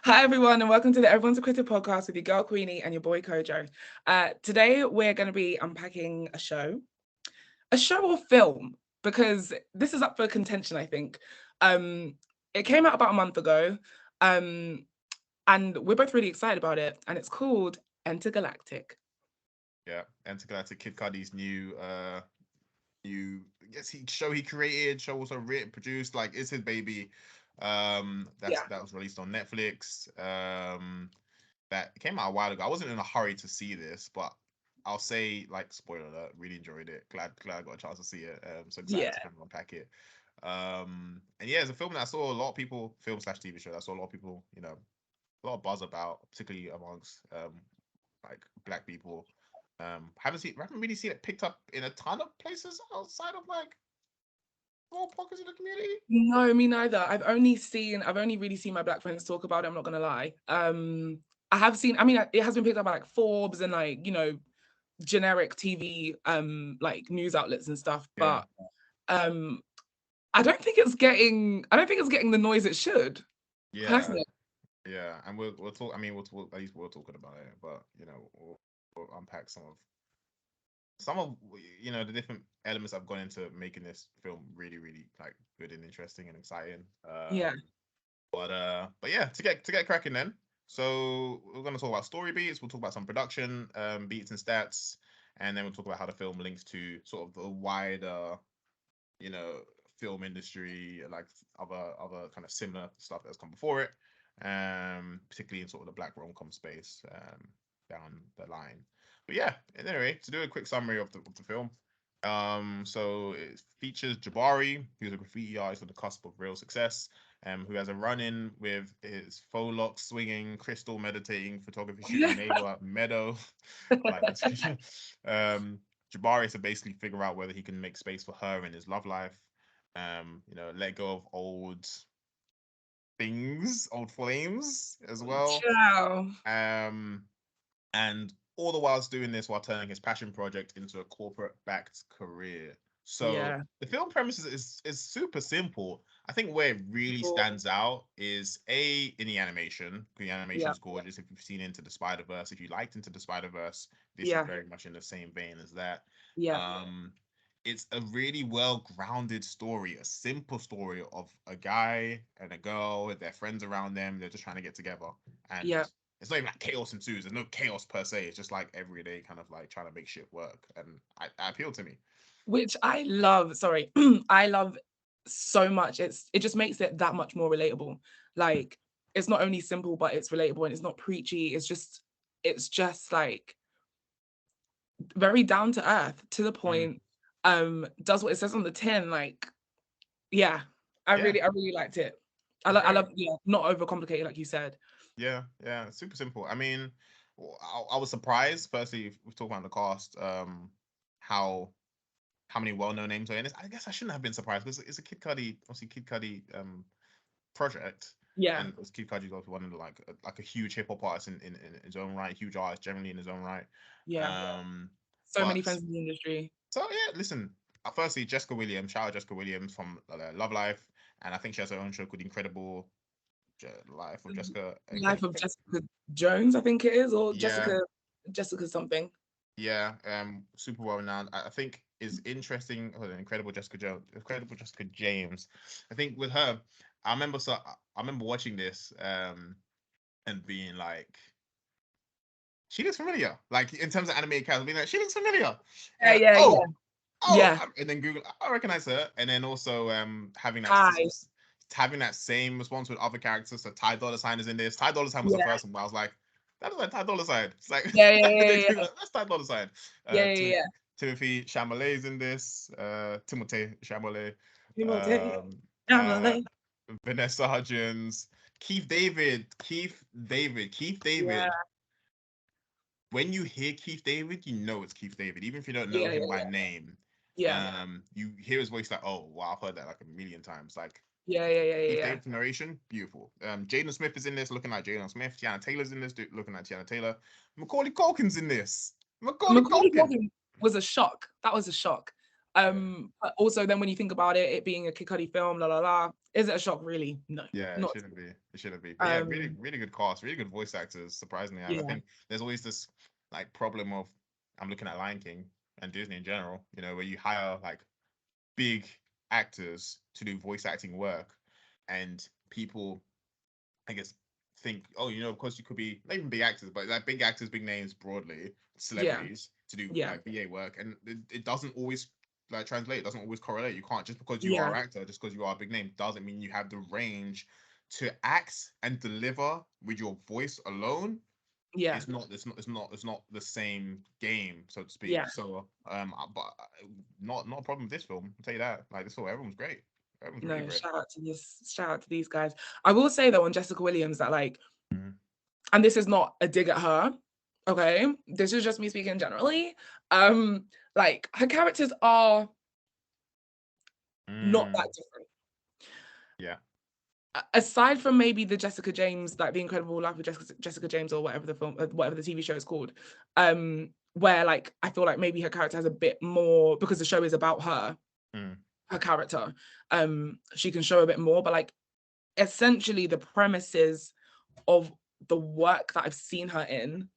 Hi everyone, and welcome to the Everyone's a Critic podcast with your girl Queenie and your boy Kojo. Today we're going to be unpacking a show or film, because this is up for contention. I think it came out about a month ago, and we're both really excited about it. And it's called Entergalactic. Yeah, Entergalactic, Kid Cudi's new show he created, show also written, produced, like it's his baby. Yeah, That was released on Netflix. That came out a while ago. I wasn't in a hurry to see this, but I'll say, like, spoiler alert, really enjoyed it. Glad I got a chance to see it. So excited yeah, to kind of unpack it. And yeah, it's a film that I saw a lot of people, film slash TV show. That I saw a lot of people, a lot of buzz about, particularly amongst like black people. Haven't really seen it picked up in a ton of places outside of like small pockets of the community. No, me neither. I've only really seen my black friends talk about it. I'm not gonna lie. I have seen. I mean, it has been picked up by like Forbes and like generic TV like news outlets and stuff, Yeah, but um I don't think it's getting the noise it should, yeah, personally. yeah. And we'll talk. I mean, we'll talk, at least we're talking about it, but we'll unpack some of the different elements I've gone into making this film really, really like good and interesting and exciting. Yeah. But yeah, to get cracking then. So we're gonna talk about story beats. We'll talk about some production beats and stats, and then we'll talk about how the film links to sort of the wider, you know, film industry, like other kind of similar stuff that's come before it, particularly in sort of the black rom-com space, down the line. But yeah, anyway, to do a quick summary of the film. So it features Jabari, who's a graffiti artist on the cusp of real success, who has a run-in with his faux lock swinging, crystal meditating, photography shooting neighbor Meadow. I like that description. Jabari has to basically figure out whether he can make space for her in his love life. Let go of old things, old flames as well. Ciao. Um, and all the whilst doing this while turning his passion project into a corporate-backed career. So Yeah. the film premise is super simple. I think where it really Cool. stands out is in the animation. The animation Yeah. is gorgeous. If you've seen Into the Spider-Verse, if you liked Into the Spider-Verse, this is Yeah. very much in the same vein as that. Yeah. Um, it's a really well-grounded story, a simple story of a guy and a girl with their friends around them. They're just trying to get together, Yeah. and it's not even like chaos ensues. There's no chaos per se. It's just like everyday kind of like trying to make shit work, and I appealed to me. Which I love. Sorry. I love so much. It just makes it that much more relatable. Like, it's not only simple, but it's relatable, and it's not preachy. It's just like very down to earth, to the Mm. point, does what it says on the tin. Like, yeah, Yeah, I really liked it. it's I very love, yeah, not overcomplicated, like you said. yeah, super simple. I mean, I was surprised. Firstly, if we talk about the cast, how how many well-known names are in this. I guess I shouldn't have been surprised because it's a Kid Cudi, obviously Kid Cudi project, Yeah, and Kid Cudi's obviously one of the like a huge hip hop artist in his own right, huge artist generally in his own right. yeah. So many But friends in the industry. so yeah, listen. Firstly, Jessica Williams, shout out Jessica Williams from Love Life, and I think she has her own show called Incredible Life of Jessica. Life of Jessica Jones, I think it is, or Yeah, Jessica something. yeah, super well renowned. I think is interesting. Hold on, Incredible Jessica James. I think with her, I remember watching this, and being like, she looks familiar. Like in terms of animated characters, being like, she looks familiar. Yeah, And yeah, yeah, yeah. and then Google, I recognize her, and then also Hi. having that same response with other characters. So Ty Dolla Sign is in this. Ty Dolla Sign was the Yeah, first one where I was like, that is like Ty Dolla Sign. It's like yeah, yeah, and then yeah, yeah, Google, that's Ty Dolla Sign. yeah, yeah, Timothy, yeah. Timothy Chalamet is in this. Timothée Chalamet. Timothy Um, uh, Chalamet. Vanessa Hudgens. Keith Yeah, David. When you hear Keith David, you know it's Keith David, even if you don't know yeah, him by yeah, name. yeah, You hear his voice like, oh wow, I've heard that like a million times. Like yeah, yeah, yeah, yeah, Keith yeah. David's narration, beautiful. Jaden Smith is in this, looking like Jaden Smith. Tiana Taylor's in this, looking like Tiana Taylor. Macaulay Culkin's in this. Macaulay Macaulay Culkin. Culkin was a shock. That was a shock. But also then when you think about it, it being a Kid Cudi film, la la la, is it a shock? Really? No, Yeah, it not. shouldn't be. It shouldn't be. But yeah, really, really good cast, really good voice actors. Surprisingly, I Yeah, think there's always this like problem of I'm looking at Lion King and Disney in general. You know, where you hire like big actors to do voice acting work, and people, I guess, think, oh, you know, of course you could be not even big actors, but like big actors, big names broadly, yeah, celebrities to do yeah, like VA work, and it doesn't always like translate. It doesn't always correlate. You can't just because you are yeah, an actor, just because you are a big name, doesn't mean you have the range to act and deliver with your voice alone. yeah, It's not the same game, so to speak. yeah. So but not a problem with this film. I'll tell you that. Like this film, everyone's great. Everyone's really No, great. shout out to these guys. I will say though on Jessica Williams that like, Mhm. and this is not a dig at her, okay? This is just me speaking generally. Like her characters are not that Mm, different. yeah. Aside from maybe the Jessica James, like the Incredible Life of Jessica James, or whatever the film, whatever the TV show is called, where like I feel like maybe her character has a bit more because the show is about her, Mm. her character. She can show a bit more, but like essentially the premises of the work that I've seen her in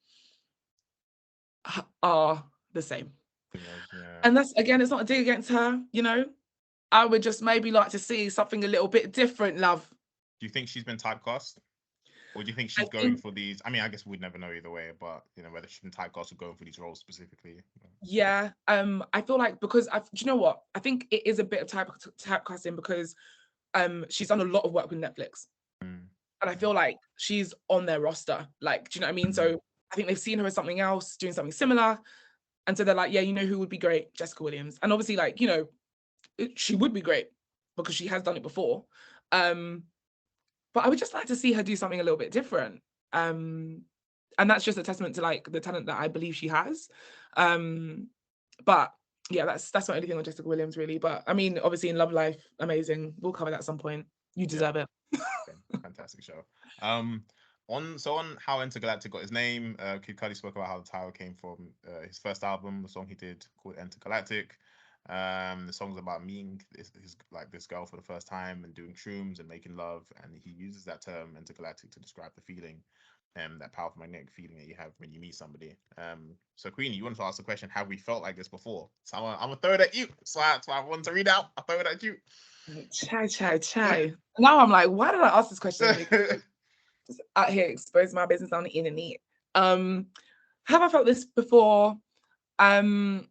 are the same. Yeah. And that's again, it's not a dig against her, you know. I would just maybe like to see something a little bit different, love. Do you think she's been typecast? Or do you think I she's going think, for these? I mean, I guess we'd never know either way, but you know, whether she's been typecast or going for these roles specifically. yeah. I feel like because do you know what? I think it is a bit of typecasting because she's done a lot of work with Netflix. Mm. And I feel like she's on their roster. Like, do you know what I mean? Mm. So I think they've seen her as something else, doing something similar. And so they're like, yeah, you know who would be great? Jessica Williams. And obviously, like, you know, she would be great because she has done it before. Um, but I would just like to see her do something a little bit different. Um, and that's just a testament to like the talent that I believe she has. Um, but yeah, that's my only thing on Jessica Williams, really. But I mean, obviously in Love Life, amazing. We'll cover that at some point. You Yeah. deserve it. Okay. Fantastic show. Um, on how Intergalactic got his name, Kid Cudi spoke about how the title came from his first album, the song he did called Intergalactic. The song's about meeting this girl for the first time and doing shrooms and making love, and he uses that term intergalactic to describe the feeling, that powerful magnetic feeling that you have when you meet somebody. So Queenie, you wanted to ask the question: have we felt like this before? So I'm gonna throw it at you. So I want to read out. I throw it at you. Chai. Now I'm like, why did I ask this question? Because just out here exposing my business on the internet. Have I felt this before? I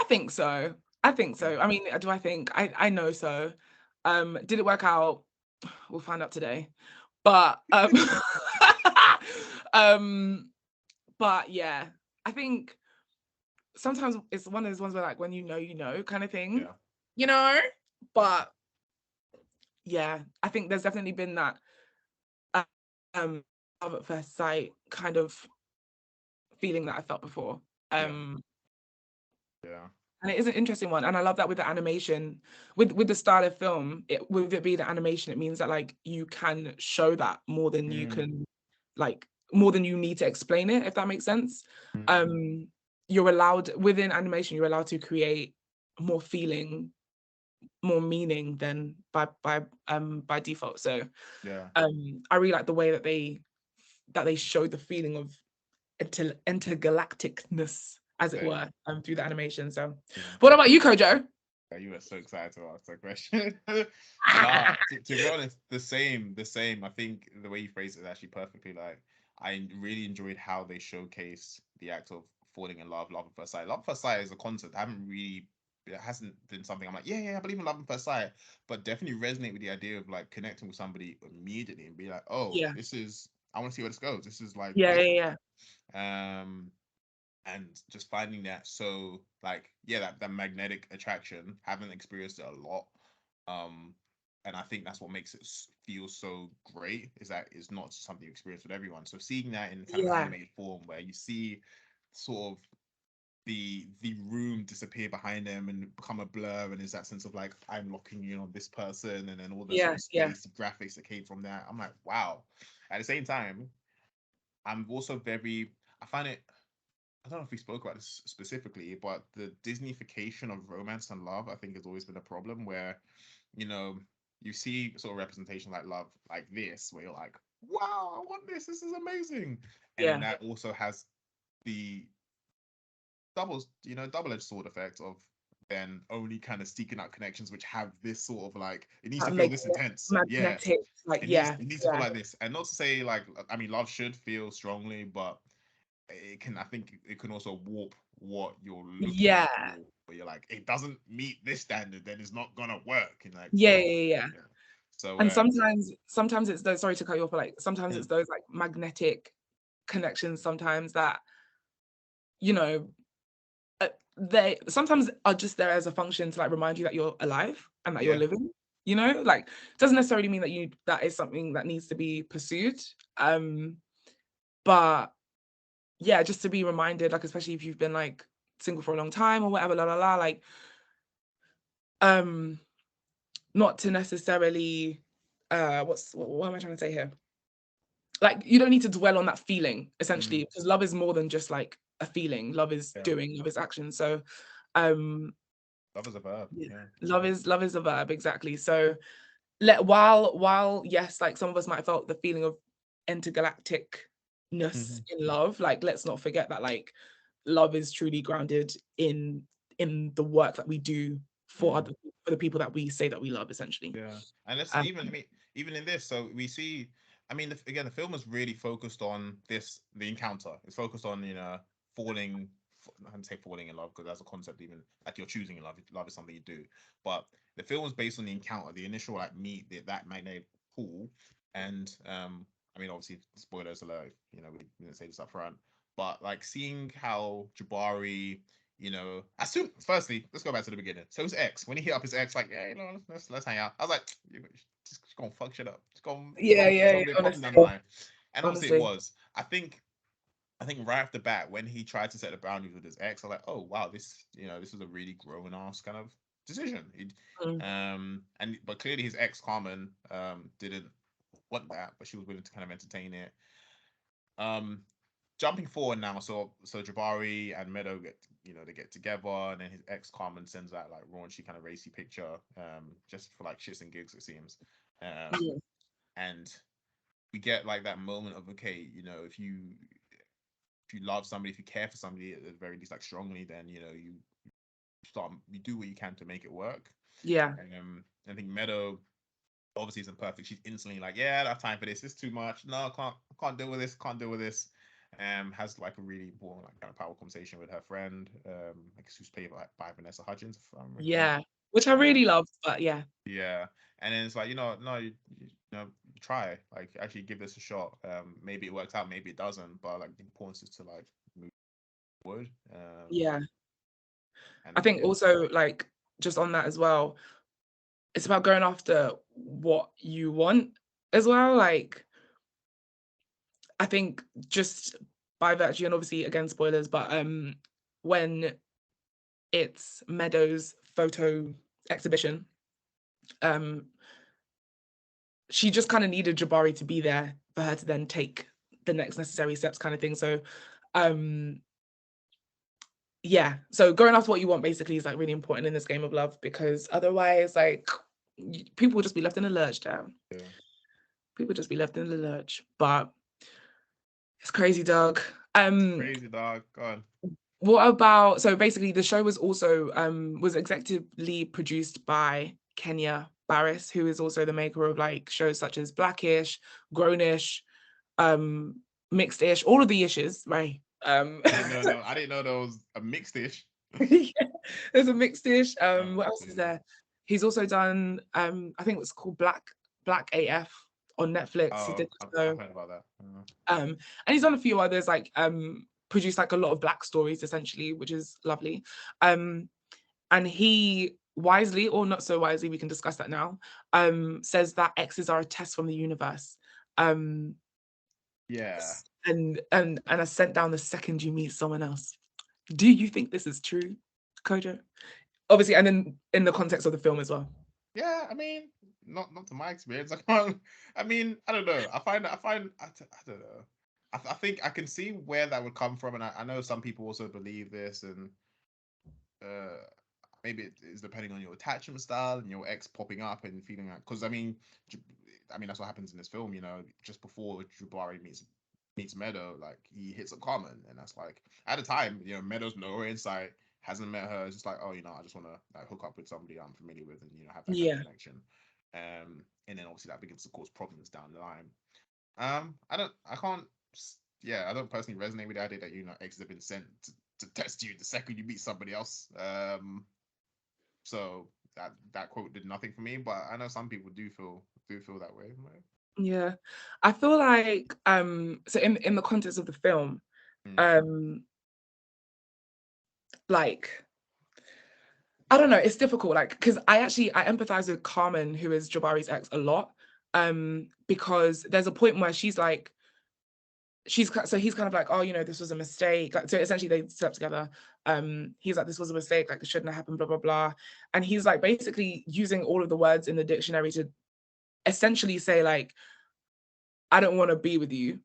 think so. I think so. I mean, do I think? I know so. Did it work out? We'll find out today. But um, but yeah, I think sometimes it's one of those ones where like when you know kind of thing, Yeah. you know. But yeah, I think there's definitely been that um love at first sight kind of feeling that I felt before. Yeah. Um, Yeah. and it is an interesting one, and I love that with the animation, with the style of film, with it being the animation, it means that like you can show that more than you Mm. can, like more than you need to explain it, if that makes sense. Mm. Um, you're allowed within animation, you're allowed to create more feeling, more meaning than by default. So Yeah. I really like the way that they show the feeling of intergalacticness, as it Same. were, through the animation. So, Yeah. what about you, Kojo? Yeah, you were so excited to ask that question. Nah, to be honest, the same. I think the way you phrased it is actually perfectly. Like, I really enjoyed how they showcase the act of falling in love, love at first sight. Love at first sight is a concept. I haven't really, it hasn't been something I'm like, yeah, yeah, I believe in love at first sight, but definitely resonate with the idea of like connecting with somebody immediately and be like, oh, Yeah, this is, I want to see where this goes. This is like yeah, different. yeah, Um, and just finding that so like yeah that magnetic attraction, haven't experienced it a lot, um and I think that's what makes it feel so great, is that it's not just something you experience with everyone. So seeing that in kind of yeah, animated form where you see sort of the room disappear behind them and become a blur, and there's that sense of like I'm locking in on this person, and then all the sort yeah, of yeah, space graphics that came from that, I'm like wow. At the same time, I'm also very, I find it I don't know if we spoke about this specifically, but the Disneyfication of romance and love, I think, has always been a problem where, you know, you see sort of representation like love like this, where you're like, wow, I want this. This is amazing. And then Yeah. that also has the double-edged sword effect of then only kind of seeking out connections which have this sort of like, it needs to That feel makes this it intense. Yeah. magnetic. Like, yeah. It needs to feel Yeah. like this. And not to say like, I mean, love should feel strongly, but I think it can also warp what you're looking Yeah. for. Where you're like, it doesn't meet this standard, then it's not gonna work. And like, Yeah. oh, Yeah. Yeah. yeah. So, And sometimes it's those, sorry to cut you off, but like sometimes it's those like magnetic connections sometimes that, you know, they sometimes are just there as a function to like remind you that you're alive and that you're yeah, living, you know, like it doesn't necessarily mean that is something that needs to be pursued. But yeah, just to be reminded, like especially if you've been like single for a long time or whatever, la la la, like um not to necessarily what am I trying to say here? Like you don't need to dwell on that feeling essentially, mm, because love is more than just like a feeling. Love is yeah. doing, love is action. So um Love is a verb. yeah, Yeah. love is a verb, exactly. So while yes, like some of us might have felt the feeling of intergalacticness Mhm. in love, like let's not forget that like love is truly grounded in the work that we do for Mm. other, for the people that we say that we love essentially. Yeah, and let's um even, I mean, even in this, so we see, I mean, again, the film is really focused on the encounter. It's focused on, falling. I don't say falling in love because that's a concept, even like you're choosing love. Love is something you do, but the film is based on the encounter, the initial like meet, that magnetic pull, and I mean, obviously, spoilers alert. We didn't say this up front, but like seeing how Jabari, as soon, firstly, let's go back to the beginning. So his ex, when he hit up his ex, like, yeah, let's hang out. I was like, just gonna fuck shit up. yeah, It's yeah, gonna yeah, be a problem honestly, down the line. And obviously it honestly, was. I think right off the bat, when he tried to set the boundaries with his ex, I was like, oh wow, this was a really grown ass kind of decision. mm, But clearly his ex Carmen didn't want that, but she was willing to kind of entertain it. Um, Jumping forward now, so Jabari and Meadow they get together, and then his ex Carmen sends that like raunchy kind of racy picture, just for like shits and gigs, it seems. mm, And we get like that moment of, okay, if you love somebody, if you care for somebody at the very least like strongly, then you do what you can to make it work. yeah, I think Meadow obviously isn't perfect. She's instantly like, yeah, I don't have time for this. It's too much. No, I can't deal with this. Can't deal with this. Has like a really important, like kind of powerful conversation with her friend, I guess who's played by Vanessa Hudgens, if I'm correct. yeah, which I Um, really love, but yeah, yeah, and then it's like, no, try, like actually give this a shot. Maybe it works out, maybe it doesn't, but like the importance is to like move forward. yeah. I And think yeah, also like just on that as well, it's about going after what you want as well. Like I think just by virtue, and obviously again spoilers, but when it's Meadows' photo exhibition, um she just kind of needed Jabari to be there for her to then take the next necessary steps, kind of thing. So um yeah, so going after what you want basically is like really important in this game of love, because otherwise like people will just be left in a lurch down. yeah, People just be left in the lurch. But it's crazy, Doug. crazy dog. God. What about, so basically the show was also was executively produced by Kenya Barris, who is also the maker of like shows such as Blackish, Grownish, um, Mixed-ish, all of the ishes, right? I didn't know there was a mixed dish. Yeah, there's a Mixed-ish. Oh, What else is Jesus. there? He's also done I think it's called Black AF on Netflix. He Oh, did I've so heard about that. and he's done a few others, like produced like a lot of Black stories essentially, which is lovely. And he wisely, or not so wisely, we can discuss that now, says that exes are a test from the universe. Um Yeah. and are sent down the second you meet someone else. Do you think this is true, Kojo? Obviously, and then in the context of the film as well. Yeah, I mean, not to my experience. I can't. I mean, I don't know. I don't know. I think I can see where that would come from, and I know some people also believe this, and uh, maybe it is depending on your attachment style and your ex popping up and feeling like, because I mean that's what happens in this film. You know, just before Jabari meets Meadow, like he hits up Carmen, and that's like at the time, you know, Meadow's nowhere in sight, hasn't met her. It's just like, oh, you know, I just want to like hook up with somebody I'm familiar with, and you know, have that kind of Yeah. connection. And then obviously that begins to cause problems down the line. I can't, yeah, I don't personally resonate with the idea that, you know, exes have been sent to test you the second you meet somebody else. So that quote did nothing for me, but I know some people do feel that way. Right? Yeah. I feel like so in the context of the film, like I don't know, it's difficult, like, because I empathize with Carmen, who is Jabari's ex, a lot. Because there's a point where she's like, he's kind of like, oh, you know, this was a mistake. Like, so essentially they slept together. He's like, this was a mistake, like it shouldn't have happened, blah, blah, blah. And he's like basically using all of the words in the dictionary to essentially say, like, I don't want to be with you.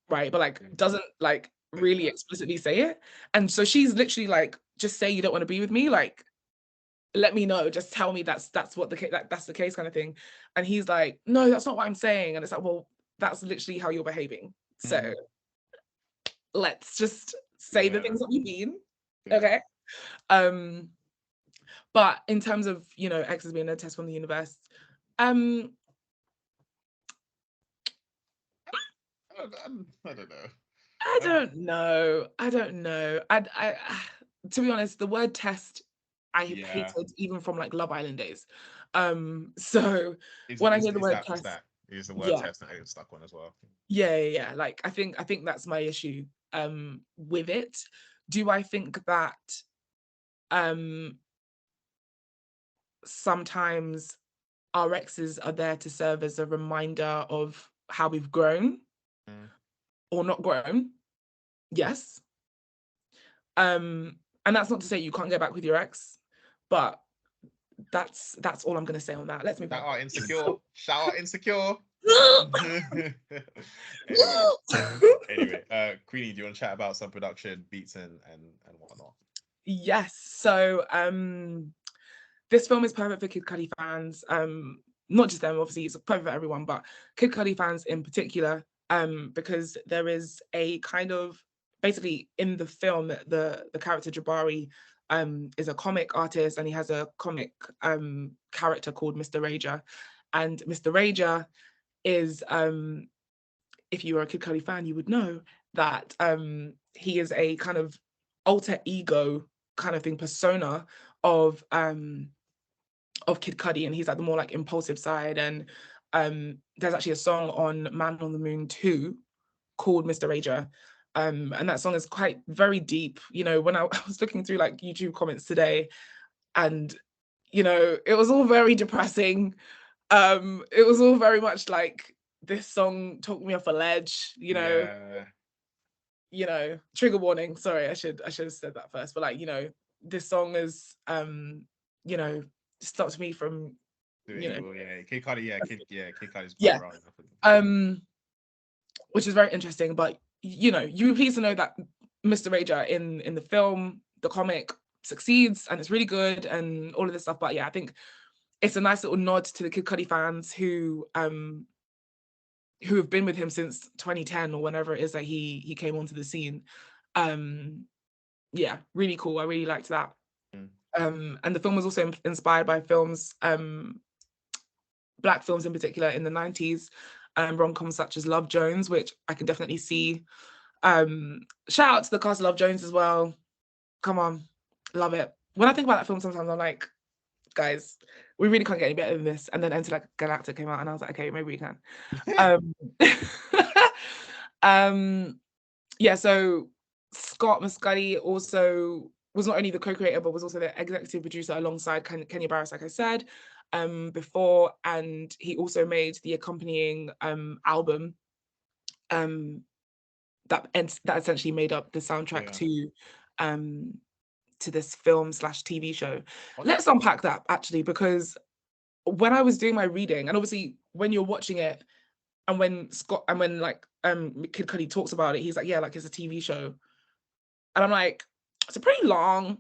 Right. But like doesn't like really explicitly say it. And so she's literally like, just say you don't want to be with me, like let me know, just tell me that's what the case, that's the case, kind of thing. And he's like, no, that's not what I'm saying. And it's like, well, that's literally how you're behaving. So let's just say the things that we mean. Okay. But in terms of, you know, exes being a test from the universe, I don't know. I don't know. I to be honest, the word test I hated even from like Love Island days. So when I hear the word test, It's the word yeah, test that I get stuck on as well. yeah. Like I think that's my issue with it. Do I think that sometimes our exes are there to serve as a reminder of how we've grown or not grown? Yes. And that's not to say you can't get back with your ex, but that's all I'm gonna say on that. Let's move on. Shout out Insecure. Shout out Insecure. anyway, Queenie, do you want to chat about some production, beats and whatnot? Yes. So this film is perfect for Kid Cudi fans. Not just them, obviously, it's perfect for everyone, but Kid Cudi fans in particular, because there is a kind of basically in the film, the character Jabari is a comic artist, and he has a comic character called Mr. Rager. And Mr. Rager is, if you are a Kid Cudi fan, you would know that he is a kind of alter ego kind of thing, persona of Kid Cudi, and he's like the more like impulsive side. And there's actually a song on Man on the Moon 2 called Mr. Rager. And that song is quite very deep. You know, when I was looking through like YouTube comments today, and you know, it was all very depressing. It was all very much like this song took me off a ledge, you know. Yeah. You know, trigger warning. Sorry, I should have said that first. But like, you know, this song is you know, stopped me from, you know, Kid Cudi, Kid Cudi's yeah. around. Which is very interesting. But you know, you'd be pleased to know that Mr. Rager in the film, the comic, succeeds and it's really good and all of this stuff. But yeah, I think it's a nice little nod to the Kid Cudi fans who have been with him since 2010 or whenever it is that he came onto the scene. Yeah, really cool. I really liked that. And the film was also inspired by films, Black films in particular in the 90s, rom-coms such as Love Jones, which I can definitely see. Shout out to the cast of Love Jones as well. Come on, love it. When I think about that film, sometimes I'm like, guys, we really can't get any better than this. And then Entergalactic came out, and I was like, okay, maybe we can. Yeah, so Scott Mescudi also was not only the co-creator, but was also the executive producer alongside Kenya Barris, like I said before, and he also made the accompanying album that essentially made up the soundtrack to this film / TV show. Let's unpack that actually, because when I was doing my reading, and obviously when you're watching it And when like Kid Cudi talks about it, he's like, yeah, like it's a TV show. And I'm like, it's a pretty long,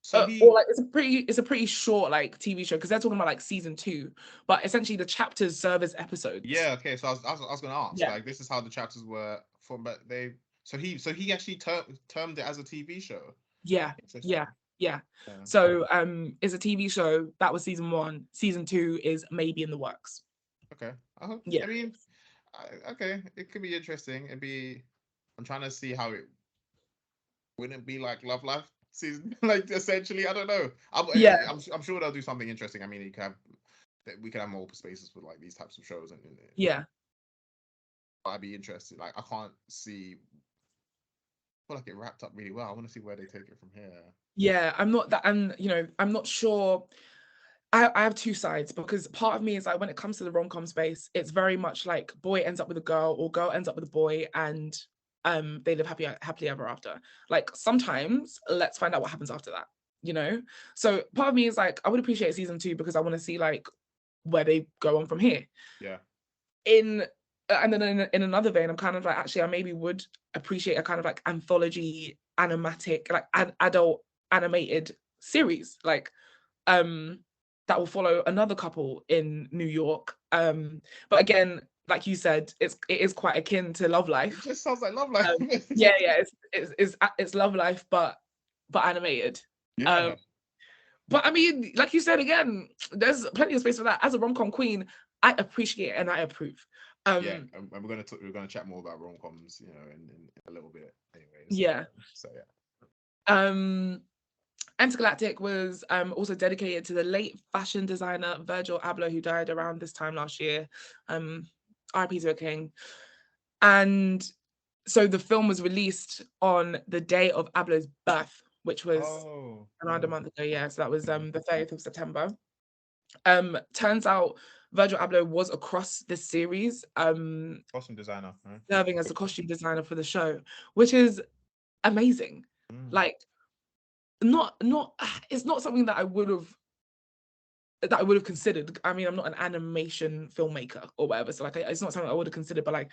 So or he, like it's a pretty short like TV show, because they're talking about like season 2, but essentially the chapters serve as episodes. yeah, okay. So I was gonna ask, Yeah, like, this is how the chapters were from, but they, so he actually termed it as a TV show. yeah, Interesting. yeah, yeah. Yeah. So it's a TV show. That was season 1. Season 2 is maybe in the works. Okay. I hope. Yeah, I mean, okay, it could be interesting. It'd be. I'm trying to see how it wouldn't be like Love Life season, like essentially. I don't know. yeah, I'm sure they'll do something interesting. I mean, you can have we can have more spaces with like these types of shows, and yeah, I'd be interested. Like I can't see. I feel like it wrapped up really well. I want to see where they take it from here. yeah. I'm not that, and I'm not sure. I have two sides, because part of me is like, when it comes to the rom-com space, it's very much like boy ends up with a girl or girl ends up with a boy, and they live happily ever after. Like sometimes let's find out what happens after that, you know? So part of me is like, I would appreciate season 2 because I want to see like where they go on from here. Yeah. In and then in another vein, I'm kind of like, actually I maybe would appreciate a kind of like anthology animatic, like adult animated series, like um that will follow another couple in New York. But again, like you said, it is quite akin to Love It Life. just sounds like Love Life. Yeah, yeah, it's Love Life, but animated. Um, Yeah. but I mean, like you said again, there's plenty of space for that. As a rom-com queen, I appreciate and I approve. Yeah, Um, and we're gonna chat more about rom-coms, in a little bit, anyways. yeah. So yeah. Um, Entergalactic was also dedicated to the late fashion designer Virgil Abloh, who died around this time last year. R.I.P. to a king. And so the film was released on the day of Abloh's birth, which was Oh, around a month ago. Yeah, so that was mm, the 30th of September. Turns out Virgil Abloh was across this series, costume designer. Right? serving as the costume designer for the show, which is amazing. Mm, Like, not it's not something that I would have considered. I mean, I'm not an animation filmmaker or whatever, so like it's not something I would have considered. But like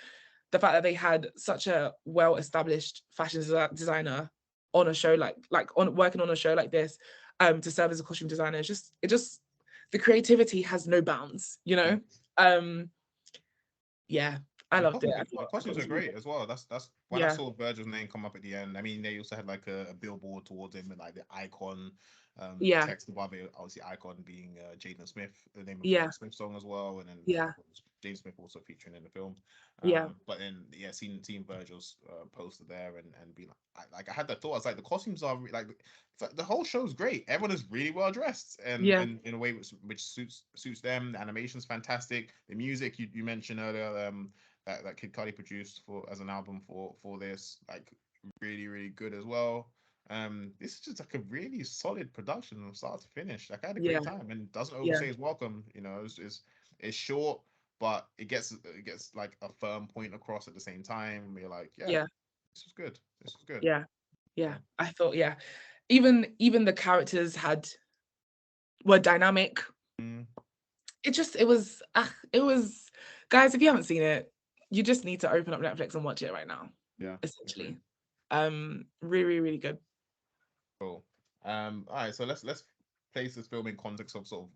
the fact that they had such a well-established fashion designer on a show like on working on a show like this, to serve as a costume designer, is just the creativity has no bounds, you yeah. know. Yeah, I And loved it. the I thought costumes it are was really great good. as well. That's when I Yeah, saw Virgil's name come up at the end. I mean, they also had like a billboard towards him and like the icon, yeah, text above it. Obviously, icon being Jaden Smith, the name of the yeah, Jaden Smith song as well, and then yeah, of course, Jaden Smith also featuring in the film. yeah, But then yeah, seeing Virgil's poster there and being like, I had that thought. I was like, the costumes are like, it's like the whole show's great. Everyone is really well dressed and yeah, in a way which suits them. The animation's fantastic. The music you mentioned earlier. That Kid Cudi produced for as an album for this, like really good as well. This is just like a really solid production from start to finish. Like I had a yeah, great time and doesn't yeah, overstay its welcome. It's short, but it gets like a firm point across at the same time. You're like, yeah, yeah, this was good. This was good. yeah, Yeah. yeah. I thought, yeah, even the characters were dynamic. Mm, It was guys, if you haven't seen it, you just need to open up Netflix and watch it right now, yeah. Agreed. essentially. Really good. Cool. All right. So let's place this film in context of sort of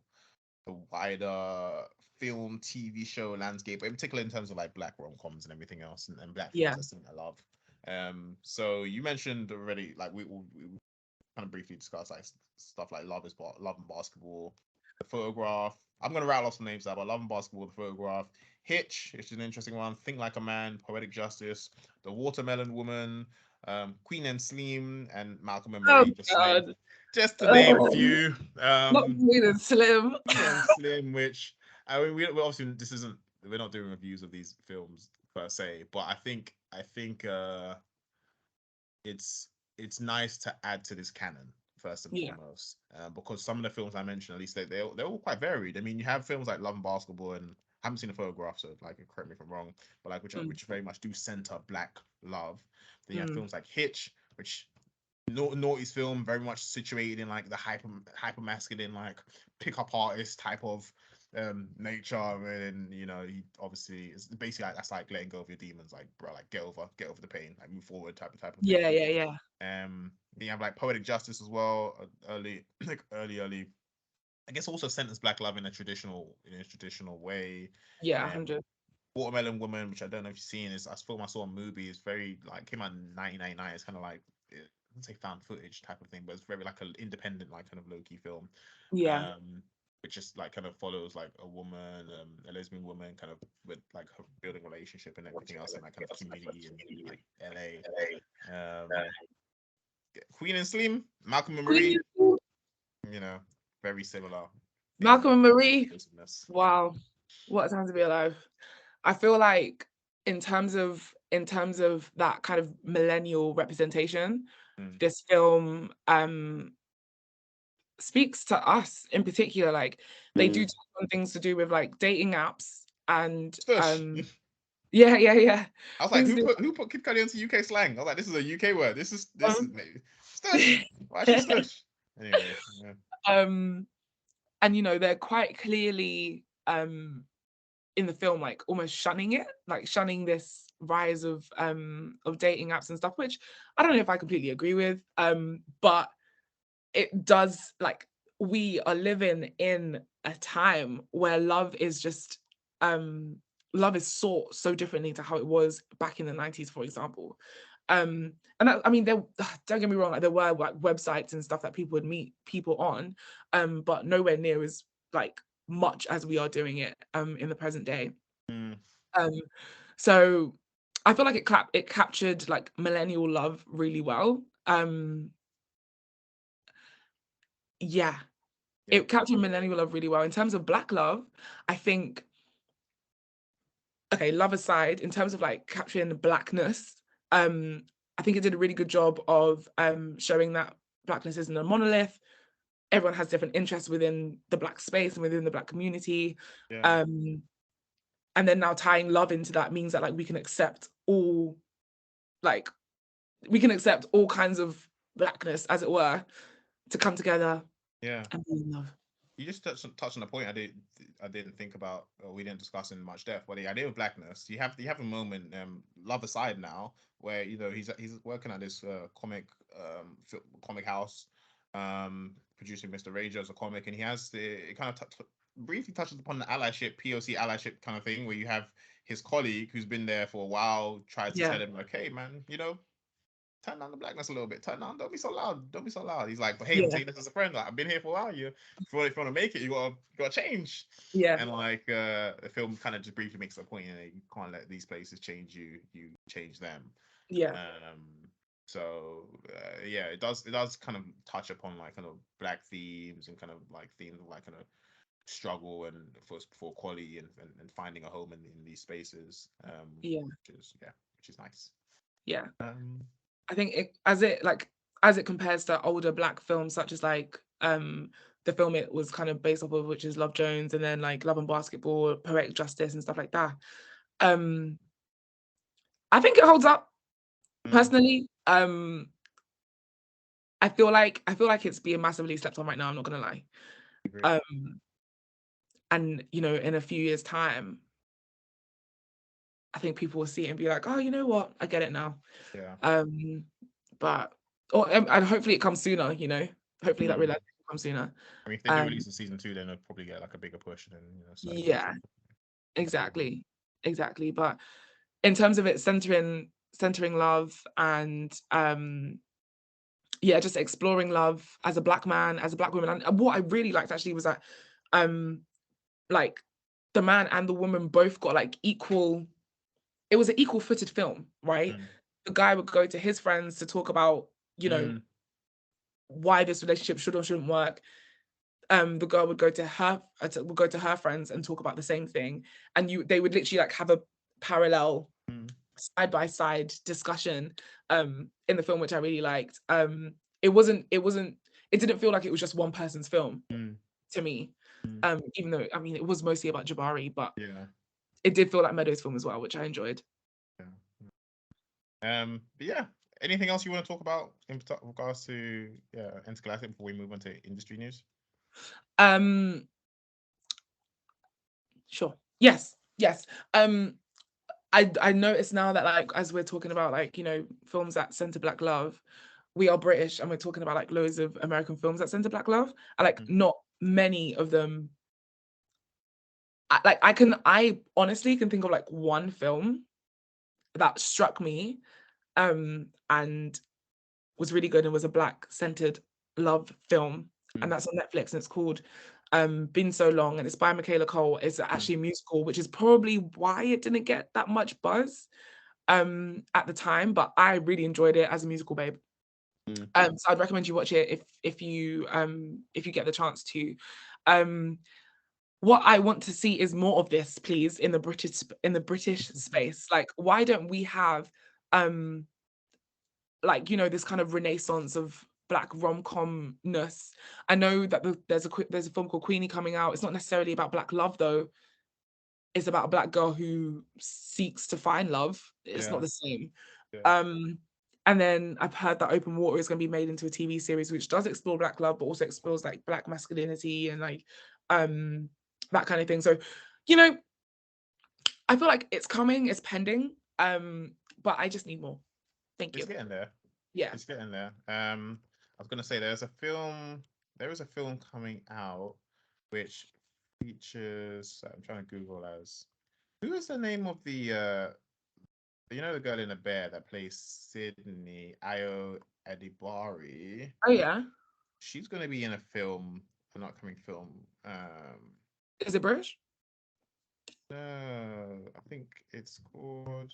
the wider film, TV show landscape, in particular in terms of like black rom-coms and everything else, and black films. Yeah, That's something I love. So you mentioned already, like we kind of briefly discussed like stuff like Love and Basketball, The Photograph. I'm gonna rattle off some names out, but Love and Basketball, The Photograph, Hitch, which is an interesting one. Think Like a Man, Poetic Justice, The Watermelon Woman, Queen and Slim, and Malcolm and oh Marie, god, just to name a oh, few. not Green and Slim. And Slim, which I mean, we obviously we're not doing reviews of these films per se, but I think it's nice to add to this canon first and Yeah, foremost, because some of the films I mentioned, at least they're all quite varied. I mean, you have films like Love and Basketball, and I haven't seen the Photograph, so like correct me if I'm wrong, but like mm, which very much do center black love. Then you have mm, films like Hitch, which Naughty's film, very much situated in like the hyper masculine, like pickup artist type of nature, and you know, he obviously it's basically like that's like letting go of your demons, like bro, like get over the pain, like move forward, type of thing. Yeah. Then you have like poetic justice as well, early like early. I guess also sentence black love in a traditional way. Yeah, Um, 100. Watermelon Woman, which I don't know if you've seen, is a film I saw a movie. It's very like came out in 1999. It's kind of like I wouldn't say found footage type of thing, but it's very like an independent, like kind of low key film. Yeah. Which just like kind of follows like a woman, a lesbian woman, kind of with like her building relationship and everything else in that kind of community in like LA. Um, Queen and Slim, Malcolm and Queen, Marie, you know, very similar Malcolm and Marie. business. Wow, what a time to be alive. I feel like in terms of that kind of millennial representation, Mm. this film speaks to us in particular. Like they do talk on things to do with like dating apps and Stush. yeah. I was like, Things to do who put Kid Cudi into UK slang? I was like, this is a UK word. This is um, maybe stush. Why is she stush? Anyway, yeah. and you know, they're quite clearly in the film like almost shunning it, like shunning this rise of dating apps and stuff, which I don't know if I completely agree with. But it does, like, we are living in a time where love is sought so differently to how it was back in the 90s, for example. And that, I mean, there don't get me wrong, like there were like websites and stuff that people would meet people on, but nowhere near as like much as we are doing it in the present day. Mm, Um, so I feel like it captured like millennial love really well. Yeah, yeah, it captured millennial love really well. In terms of black love, I think, okay, love aside, in terms of like capturing the blackness, um, I think it did a really good job of showing that blackness isn't a monolith. Everyone has different interests within the black space and within the black community. yeah, Um, and then now tying love into that means that like like we can accept all kinds of blackness, as it were, to come together yeah. and be in love. You just touched on a point I didn't think about, or we didn't discuss in much depth. But the idea of blackness, you have a moment, love aside now, where you know he's working at this comic house, producing Mr. Rager as a comic, and he has it kind of briefly touches upon the allyship, POC allyship kind of thing, where you have his colleague who's been there for a while tries to Yeah, tell him like, hey man, you know, turn down the blackness a little bit. Turn down, don't be so loud. Don't be so loud. He's like, but hey, I'm yeah, saying this as a friend. Like, I've been here for a while. If you want to make it, you gotta change. yeah, And like the film kind of just briefly makes a point, you can't let these places change you. You change them. yeah, Um, so yeah, it does kind of touch upon like kind of black themes and kind of like themes of like kind of struggle and for quality and finding a home in these spaces. yeah, Which is nice. yeah. Um, I think as it compares to older black films such as like the film it was kind of based off of, which is Love Jones, and then like Love and Basketball, Poetic Justice and stuff like that. Um I think it holds up mm, personally. I feel like it's being massively slept on right now, I'm not gonna lie. agree. Um and you know, in a few years' time, I think people will see it and be like, oh, you know what? I get it now. Yeah. Um but and hopefully it comes sooner, you know. Hopefully that Mm. realization comes sooner. I mean, if they do Um release a season two, then they'll probably get like a bigger push than starting season yeah, two. That's cool. exactly. Exactly. But in terms of it centering love and yeah, just exploring love as a black man, as a black woman. And what I really liked actually was that um like the man and the woman both got like it was an equal footed film, right? Mm. The guy would go to his friends to talk about, you know, Mm. why this relationship should or shouldn't work. The girl would go to her friends and talk about the same thing. And they would literally like have a parallel Mm. side by side discussion in the film, which I really liked. It didn't feel like it was just one person's film Mm. to me. Mm. Even though I mean it was mostly about Jabari, but Yeah. it did feel like Meadows' film as well, which I enjoyed. Yeah. But yeah. Anything else you want to talk about in regards to Intergalactic before we move on to industry news? Um Sure. Yes. Yes. I notice now that, like, as we're talking about, like, you know, films that center Black love, we are British and we're talking about like loads of American films that center Black love, and like Mm. not many of them. I honestly can think of like one film that struck me, and was really good and was a Black centered love film, and Mm. that's on Netflix and it's called Been So Long, and it's by Michaela Cole. It's Mm. actually a musical, which is probably why it didn't get that much buzz at the time, but I really enjoyed it as a musical, babe. Mm. So I'd recommend you watch it if you get the chance to. Um, what I want to see is more of this, please, in the British space. Like, why don't we have um like, you know, this kind of renaissance of Black rom-com-ness? I know that there's a film called Queenie coming out. It's not necessarily about Black love though. It's about a Black girl who seeks to find love. It's Yeah. not the same. Yeah. Um, and then I've heard that Open Water is going to be made into a TV series, which does explore Black love, but also explores like Black masculinity and like um that kind of thing. So, you know, I feel like it's coming, it's pending, but I just need more. Thank It's you. getting there. Yeah. It's getting there. I was gonna say there is a film coming out which features. I'm trying to Google as who is the name of the you know the girl in the bear that plays Sydney Ayo Adibari. Oh yeah. She's gonna be in a film, an upcoming film. Is it British? I think it's called.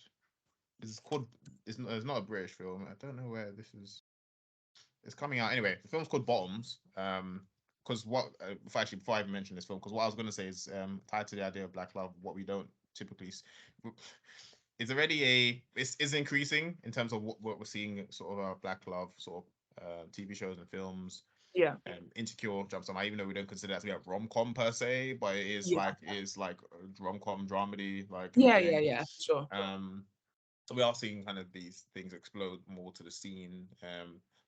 It's called. It's not a British film. I don't know where this is. It's coming out anyway. The film's called Bottoms. Because what before I even mention this film, because what I was gonna say is tied to the idea of Black love, what we don't typically. It's already it's increasing in terms of what we're seeing sort of Black love sort of TV shows and films. Yeah. Insecure jumps on. Even though we don't consider that to be a rom com per se, but Yeah. it is like a rom com dramedy like kind of Yeah, yeah, thing. yeah, sure. So we are seeing kind of these things explode more to the scene.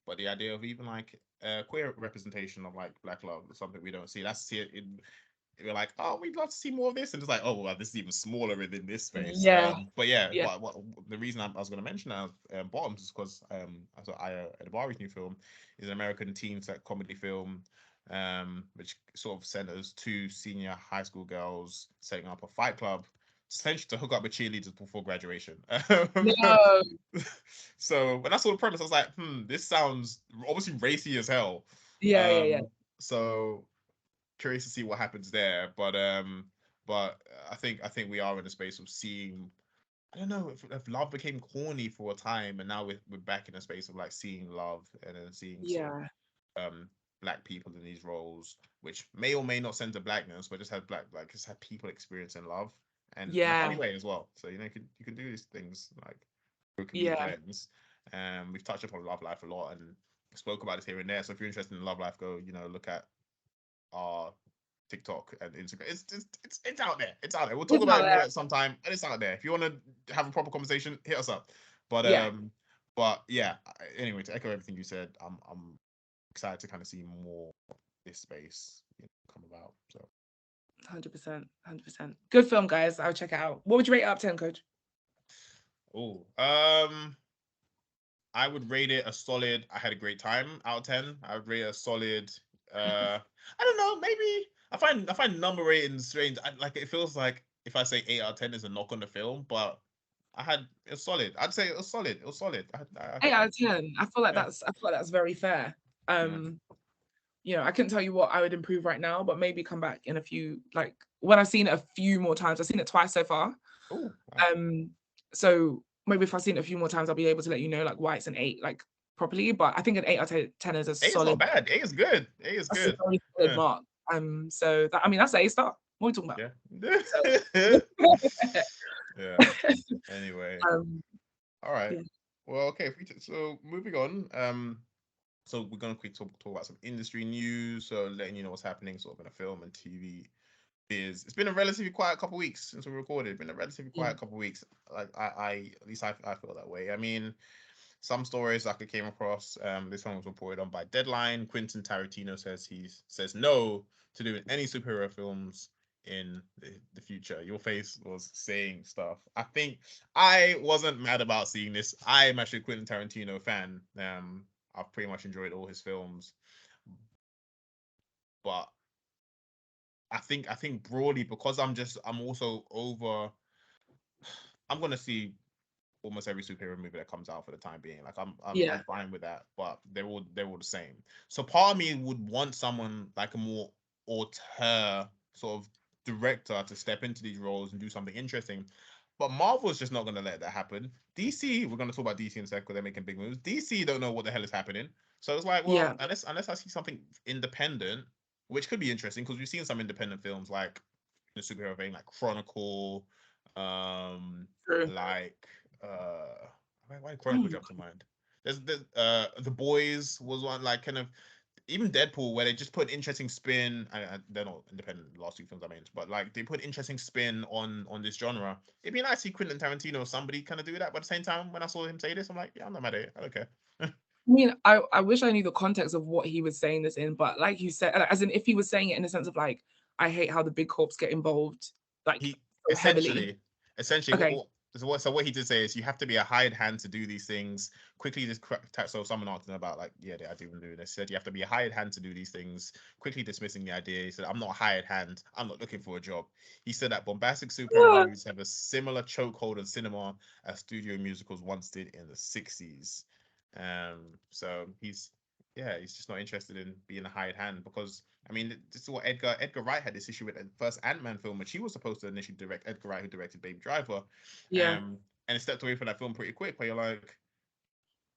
But the idea of even like queer representation of like Black love is something we don't see. That's it. We're like, oh, we'd love to see more of this, and it's like, oh, well, this is even smaller within this space. Yeah. But yeah, Yeah. what the reason I was going to mention now Bottoms is because I saw Aya Edibari's new film is an American teen set comedy film, which sort of centers two senior high school girls setting up a fight club essentially to hook up with cheerleaders before graduation. No. So when I saw the premise, I was like, this sounds obviously racy as hell. Yeah, yeah, yeah. So curious to see what happens there. But I think we are in a space of seeing. I don't know if love became corny for a time, and now we're back in a space of like seeing love and then seeing sort Yeah. of Black people in these roles, which may or may not send to blackness, but just have just have people experiencing love and in a funny Yeah. way as well. So you can do these things like through a comedic Yeah. lens. We've touched upon love life a lot and spoke about it here and there. So if you're interested in love life, go look at our TikTok and Instagram. It's out there. It's out there. We'll talk It's about out it more there. at some time, and it's out there. If you want to have a proper conversation, hit us up. But Yeah. yeah. Anyway, to echo everything you said, I'm excited to kind of see more of this space come about. So 100%. 100%. Good film, guys. I'll check it out. What would you rate it out of 10, coach? oh I would rate it a solid. I had a great time out of 10. I would rate it a solid. I don't know. Maybe I find number ratings strange. Like it feels like if I say 8 out of 10 is a knock on the film, but it's solid. I'd say it was solid. It was solid. 8 out of 10. Yeah, I feel like that's very fair. yeah. You know, I couldn't tell you what I would improve right now, but maybe come back in a few, like when I've seen it a few more times. I've seen it twice so far. Oh, wow. So maybe if I've seen it a few more times, I'll be able to let you know like why it's an 8, like properly. But I think an 8 out of 10 is A is not bad. A is good. A is a good. very solid Yeah, mark. So that, I mean, that's an A star. What are we talking about? yeah. So Yeah. Anyway, um, all right. yeah. Well, okay. So moving on. So we're gonna quick talk about some industry news. So letting you know what's happening sort of in a film and TV it's been a relatively quiet couple of weeks since we recorded. It's been a relatively quiet couple of weeks. Like I at least I feel that way. I mean, some stories like I came across. This one was reported on by Deadline. Quentin Tarantino says he says no to doing any superhero films in the future. Your face was saying stuff. I think I wasn't mad about seeing this. I am actually a Quentin Tarantino fan. I've pretty much enjoyed all his films, but I think broadly because I'm also over. I'm gonna see almost every superhero movie that comes out for the time being. Like I'm Yeah, fine with that, but they're all the same. So part of me would want someone like a more auteur sort of director to step into these roles and do something interesting. But Marvel's just not going to let that happen. DC, we're going to talk about DC in a second because they're making big moves. DC don't know what the hell is happening. So it's like, well, yeah, unless I see something independent, which could be interesting because we've seen some independent films like the superhero vein, like Chronicle, um, true. like why Chronicle Oh, jump to mind? There's the Boys was one like kind of even Deadpool where they just put an interesting spin. They're not independent. The last two films I mentioned, but like they put interesting spin on this genre. It'd be nice to see Quentin Tarantino or somebody kind of do that. But at the same time, when I saw him say this, I'm like, yeah, I'm not mad at it. I don't care. I mean, I wish I knew the context of what he was saying this in, but like you said, as in if he was saying it in the sense of like, I hate how the big corps get involved like He so heavily. essentially Okay, what he did say is you have to be a hired hand to do these things quickly. So someone asked him about like, yeah, I do do this. Said you have to be a hired hand to do these things, quickly dismissing the idea. He said, I'm not a hired hand, I'm not looking for a job. He said that bombastic superhero yeah, movies have a similar chokehold on cinema as studio musicals once did in the 60s. So he's just not interested in being a hired hand because I mean, this is what Edgar Wright had this issue with the first Ant-Man film, which he was supposed to initially direct. Edgar Wright, who directed Baby Driver, yeah, and it stepped away from that film pretty quick. Where you're like,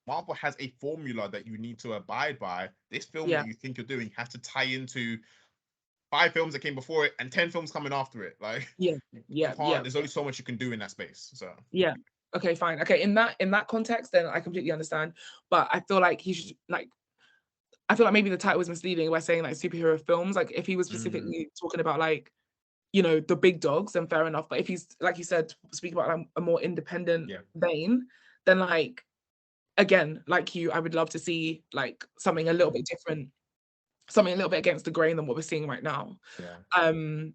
Marvel has a formula that you need to abide by. This film yeah, that you think you're doing has to tie into 5 films that came before it and 10 films coming after it. Like, yeah, you yeah, can't. yeah, There's only so much you can do in that space. So yeah. Okay, fine. Okay, in that context, then I completely understand. But I feel like he should like I feel like maybe the title was misleading by saying like superhero films. Like if he was mm, specifically talking about like the big dogs, then fair enough. But if he's like you said, speaking about like a more independent yeah, vein, then like again, like you, I would love to see like something a little bit different, something a little bit against the grain than what we're seeing right now. yeah, Um,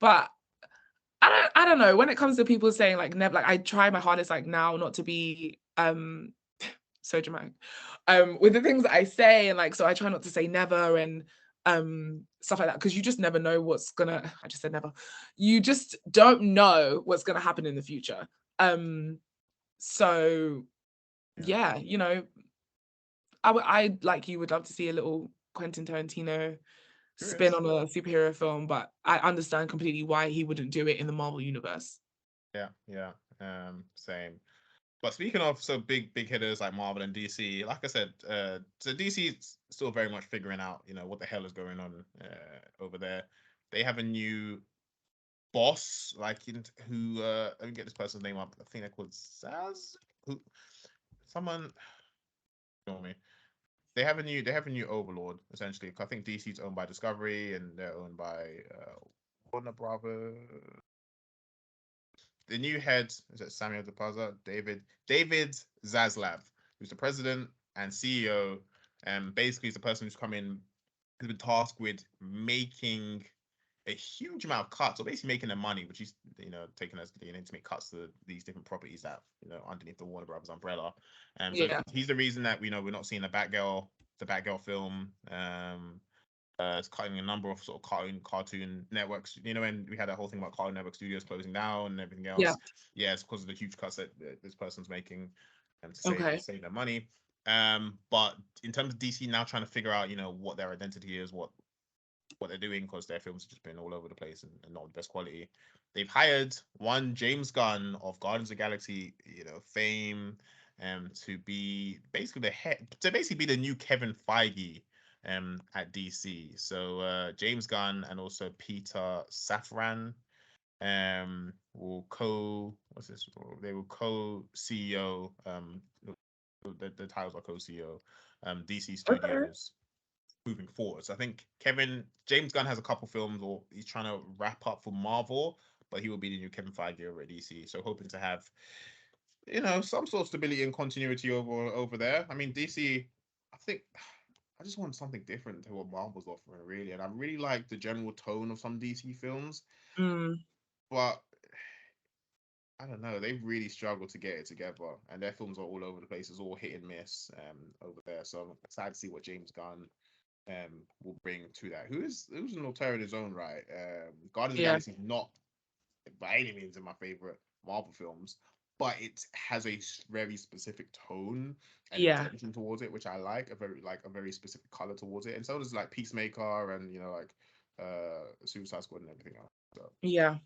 but I don't know. When it comes to people saying like never, like I try my hardest like now not to be so dramatic with the things that I say, and like so I try not to say never and stuff like that because you just never know what's gonna I just said never. You just don't know what's gonna happen in the future. So yeah. yeah, I like you would love to see a little Quentin Tarantino spin Curious. on a superhero film, but I understand completely why he wouldn't do it in the Marvel universe. Yeah, yeah. Same. But speaking of so big hitters like Marvel and DC, like I said, so DC is still very much figuring out, what the hell is going on over there. They have a new boss, like who let me get this person's name up. I think they're called Zaz. Who someone know me. They have a new overlord essentially. I think DC's owned by Discovery and they're owned by Warner Brothers. The new head is it Samuel DePaza, David Zaslav, who's the president and CEO, and basically is the person who's come in, has been tasked with making a huge amount of cuts, or basically making the money, which is taking us to make cuts to these different properties that underneath the Warner Brothers umbrella. So Yeah, he's the reason that we're not seeing the Batgirl film. It's cutting a number of sort of cartoon networks. When we had that whole thing about Cartoon Network Studios closing down and everything yeah, else. Yeah, it's because of the huge cuts that this person's making, to okay, save their money. But in terms of DC now trying to figure out, what their identity is, what they're doing, because their films have just been all over the place and not the best quality. They've hired one James Gunn of Guardians of the Galaxy, fame, to be basically the head, to basically be the new Kevin Feige at DC. So James Gunn and also Peter Safran will what's this? They will co-CEO the titles are co-CEO DC okay. Studios moving forward. So I think James Gunn has a couple films, or he's trying to wrap up for Marvel, but he will be the new Kevin Feige over at DC. So hoping to have some sort of stability and continuity over there. I mean DC, I think. I just want something different to what Marvel's offering, really. And I really like the general tone of some DC films, Mm, but I don't know. They've really struggled to get it together, and their films are all over the place. It's all hit and miss over there. So I'm excited to see what James Gunn will bring to that. Who's an auteur in his own right? Guardians of the yeah, Galaxy is not by any means in my favorite Marvel films, but it has a very specific tone and yeah, intention towards it, which I like a very specific color towards it. And so does like Peacemaker and like Suicide Squad and everything else. So yeah.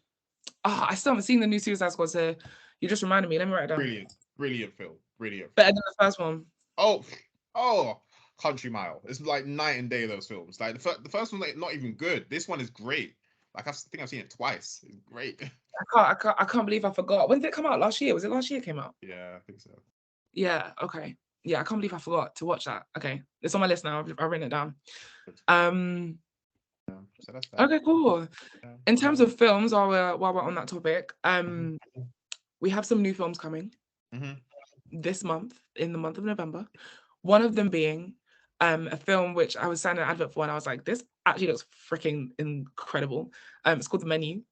Oh, I still haven't seen the new Suicide Squad, so you just reminded me. Let me write it down. brilliant, brilliant film, brilliant Better film. than the first one. Oh, oh, Country Mile. It's like night and day. Those films. Like the first one's like not even good. This one is great. Like I think I've seen it twice. It's great. I can't believe I forgot. When did it come out? Last year? Was it last year it came out? Yeah, I think so. Yeah, okay. Yeah, I can't believe I forgot to watch that. Okay. It's on my list now. I've written it down. Good. Um, So that's that. okay, cool. Yeah. In terms of films, while we're on that topic, Mhm. we have some new films coming Mhm. this month, in the month of November. One of them being a film which I was signing an advert for, and I was like, this actually looks freaking incredible. It's called The Menu,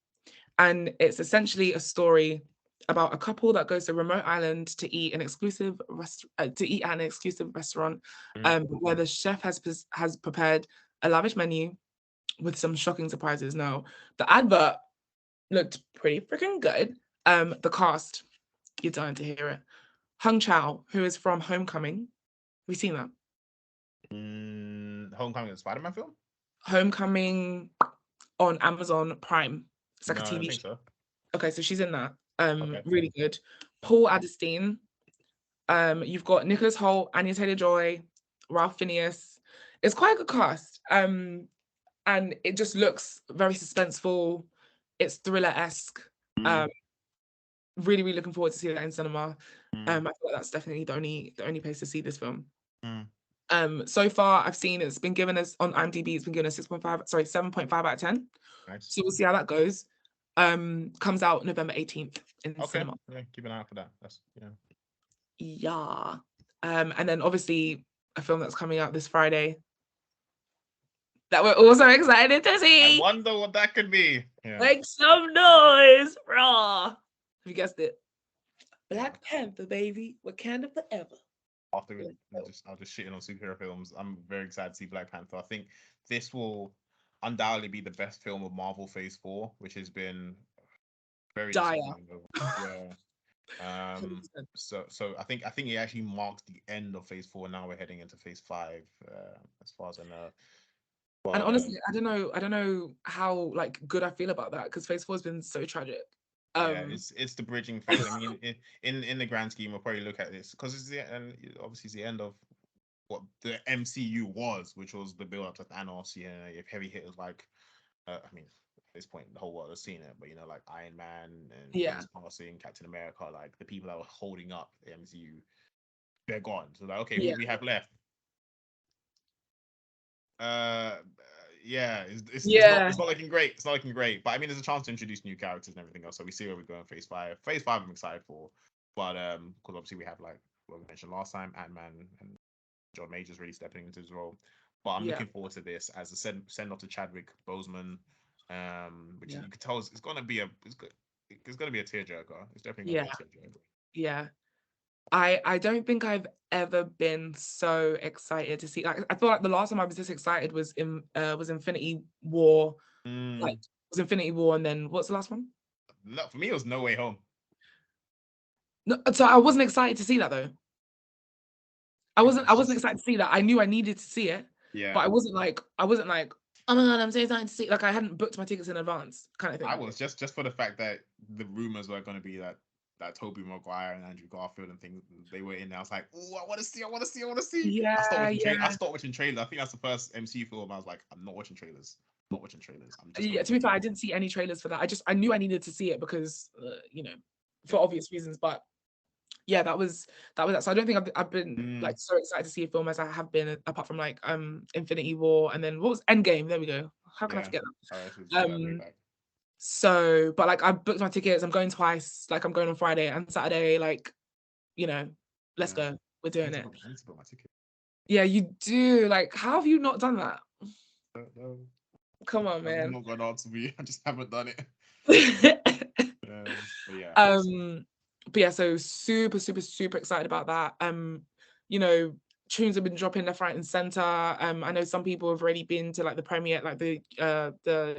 and it's essentially a story about a couple that goes to a remote island to eat an exclusive to eat at an exclusive restaurant, Mhm. where the chef has prepared a lavish menu with some shocking surprises. Now, the advert looked pretty freaking good. The cast, you're dying to hear it. Hung Chow, who is from Homecoming. Have you seen that? Homecoming, the Spider-Man film? Homecoming on Amazon Prime. It's like a No, I don't TV think show. so. Okay, so she's in that. Okay. Really good. Paul Addisteen. You've got Nicholas Hoult, Anya Taylor-Joy, Ralph Fiennes. It's quite a good cast. And it just looks very suspenseful. It's thriller-esque. Mm, Um, really, really looking forward to seeing that in cinema. I mm, feel like that's definitely the only place to see this film. mm. So far I've seen it's been given us on IMDb, it's been given a 7.5 out of 10. Nice. So we'll see how that goes. Comes out November 18th in Okay. cinema. Yeah, keep an eye out for that. That's Yeah. And then obviously a film that's coming out this Friday that we're also excited to I see. wonder what that could be. Yeah. Make some noise, raw. Have you guessed it? Yeah. Black Panther, baby. Wakanda forever. After Let's we go. I'll just shitting on superhero films. I'm very excited to see Black Panther. I think this will undoubtedly be the best film of Marvel Phase 4, which has been very Dire. disappointing. Yeah. Um. 100%. So I think it actually marks the end of Phase 4. Now we're heading into Phase 5. As far as I know. And But honestly, I don't know how like good I feel about that because Phase 4 has been so tragic. yeah, Um, it's the bridging phase. I mean, in the grand scheme, we'll probably look at this because obviously it's the end of what the MCU was, which was the build up to Thanos. You know, your heavy hitters like, I mean, at this point the whole world has seen it, but like Iron Man and yeah, his passing, Captain America, like the people that were holding up the MCU, they're gone. So like, okay, who yeah, do we have left? Uh, yeah, it's not yeah, it's not looking great. It's not looking great. But I mean, there's a chance to introduce new characters and everything else. So we see where we go in Phase 5. Phase 5, I'm excited for, but because obviously we have like what we mentioned last time, Ant-Man and John Major's really stepping into his role. But I'm yeah, looking forward to this as a send off to Chadwick Boseman, which yeah, you could tell it's gonna be it's gonna be a tearjerker. It's definitely gonna yeah, be a tearjerker. yeah. I don't think I've ever been so excited to see. Like, I feel like the last time I was this excited was Infinity War. Like, Mm, was Infinity War, and then what's the last one? no, for me, it was No Way Home. No, so I wasn't excited to see that though. I It wasn't. I was wasn't just excited to see that. I knew I needed to see it, yeah. but I wasn't like, oh my god, I'm so excited to see. Like I hadn't booked my tickets in advance, kind of I thing. was just for the fact that the rumors were going to be that Tobey Maguire and Andrew Garfield and things they were in there. I was like, oh, I want to see, I want to see, I want to see. Yeah, I yeah, stopped watching trailers. I think that's the first MCU film. I was like, I'm not watching trailers. I'm not watching trailers. I'm just yeah. gonna To be watch fair, it. I didn't see any trailers for that. I knew I needed to see it because for obvious reasons. But yeah, that was that. So I don't think I've been like Mm, so excited to see a film as I have been apart from like Infinity War and then what was Endgame? There we go. How can I yeah. forget Oh, this was that? way back. So but like I booked my tickets. I'm going twice. Like I'm going on Friday and Saturday. Like you know, let's Yeah. go. We're doing it. I need to book my ticket. Yeah, you do. Like, how have you not done that? I don't know. Come on, I'm man. not going to answer me. I just haven't done it. But yeah. But yeah, so super, super, super excited about that. You know, tunes have been dropping left, right, and center. I know some people have already been to like the premiere, like the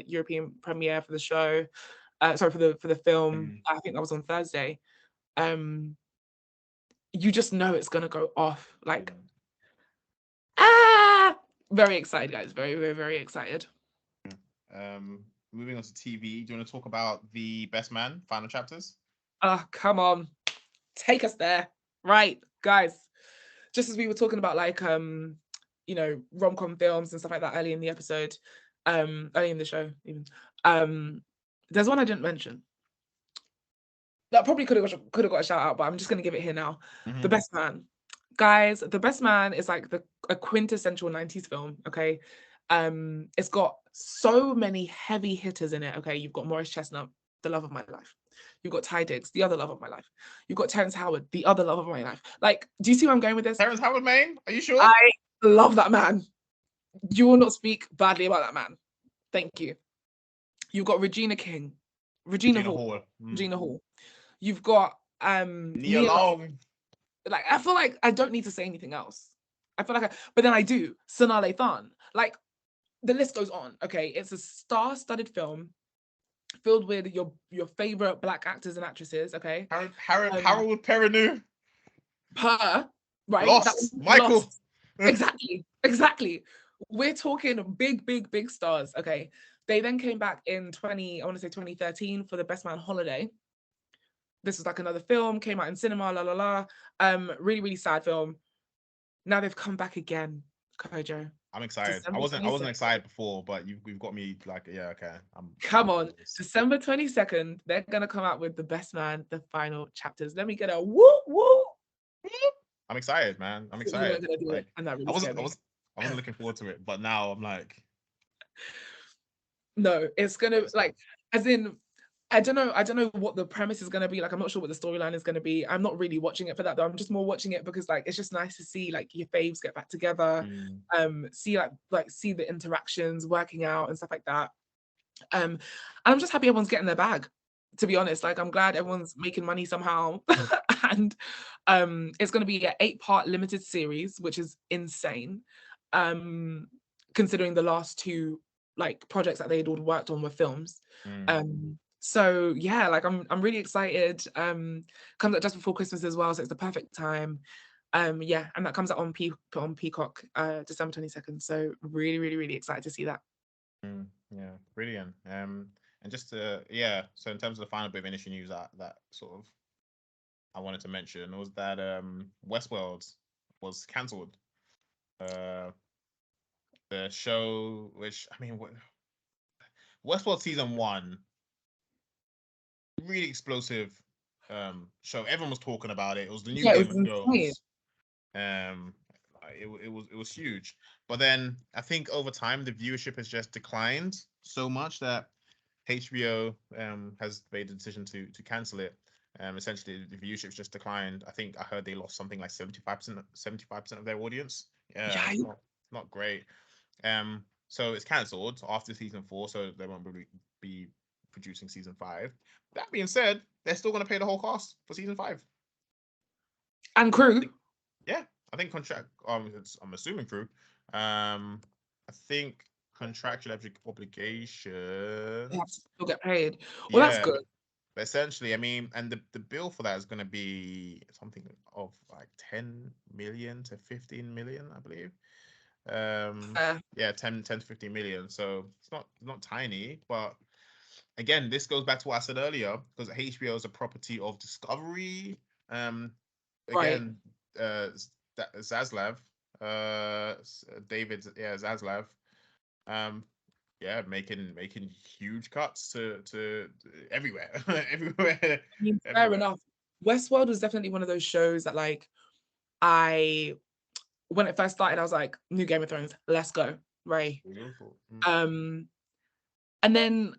European premiere for the show. Sorry, for the film. Mm. I think that was on Thursday. You just know it's gonna go off. Like, very excited, guys. Very, very, very excited. Moving on to TV, do you want to talk about The Best Man final chapters? Come on, take us there. Right, guys. Just as we were talking about like you know, rom-com films and stuff like that early in the episode, early in the show even. There's one I didn't mention that probably could have got a shout out, but I'm just gonna give it here now. Mm-hmm. The Best Man. Guys, The Best Man is like a quintessential 90s film, okay? It's got so many heavy hitters in it, okay? You've got Morris Chestnut, the love of my life. You've got Ty Diggs, the other love of my life. You've got Terrence Howard, the other love of my life. Like, do you see where I'm going with this? Terrence Howard, Maine? Are you sure? I love that man. You will not speak badly about that man. Thank you. You've got Regina King, Regina Hall. Regina Hall. You've got Nia Long. Like, I feel like I don't need to say anything else. I feel like but then I do. Sonale Than. Like, the list goes on. Okay, it's a star-studded film filled with your favorite Black actors and actresses. Okay, Harold Perrineau. Right? Lost. Michael. Lost. Exactly. We're talking big, big, big stars. Okay, they then came back in 2013 for The Best Man Holiday. This was like another film, came out in cinema, la la la. Really, really sad film. Now they've come back again, Kojo. I'm excited. December I wasn't excited before, but you've got me like, yeah, okay. Come on, December 22nd, they're gonna come out with The Best Man, the final chapters. Let me get a woo woo. I'm excited, man. I'm excited. Like, and that really I wasn't looking forward to it, but now I'm like, no, it's gonna like, as in, I don't know what the premise is gonna be. Like, I'm not sure what the storyline is gonna be. I'm not really watching it for that though. I'm just more watching it because like it's just nice to see like your faves get back together, see see the interactions working out and stuff like that. And I'm just happy everyone's getting their bag. To be honest, like I'm glad everyone's making money somehow. And it's gonna be an 8-part limited series, which is insane. Considering the last 2 like projects that they'd all worked on were films. So yeah, like I'm really excited. Comes out just before Christmas as well, so it's the perfect time. Yeah, and that comes out on Peacock December 22nd. So really, really, really excited to see that. Yeah, brilliant. And just so in terms of the final bit of industry news that sort of I wanted to mention was that Westworld was cancelled. The show, which I mean, Westworld season 1, really explosive show. Everyone was talking about it. It was the new Game of Thrones. It was huge. But then I think over time the viewership has just declined so much that HBO has made the decision to cancel it. Essentially the viewership's just declined. I think I heard they lost something like 75% of their audience. Yeah, it's not great. So it's cancelled after season 4, so they won't really be producing season 5. That being said, they're still going to pay the whole cost for season 5 and crew. I think contract. I'm assuming crew. I think contractual obligation. They have to still get paid. Well, that's good. But essentially, I mean, and the bill for that is going to be something of like 10 million to 15 million, I believe. 10 to 15 million. So it's not tiny, but again, this goes back to what I said earlier, because HBO is a property of Discovery. Again, Zaslav, David, Zaslav, making huge cuts to everywhere, everywhere. I mean, fair enough. Westworld was definitely one of those shows that like when it first started, I was like, new Game of Thrones, let's go, right? And then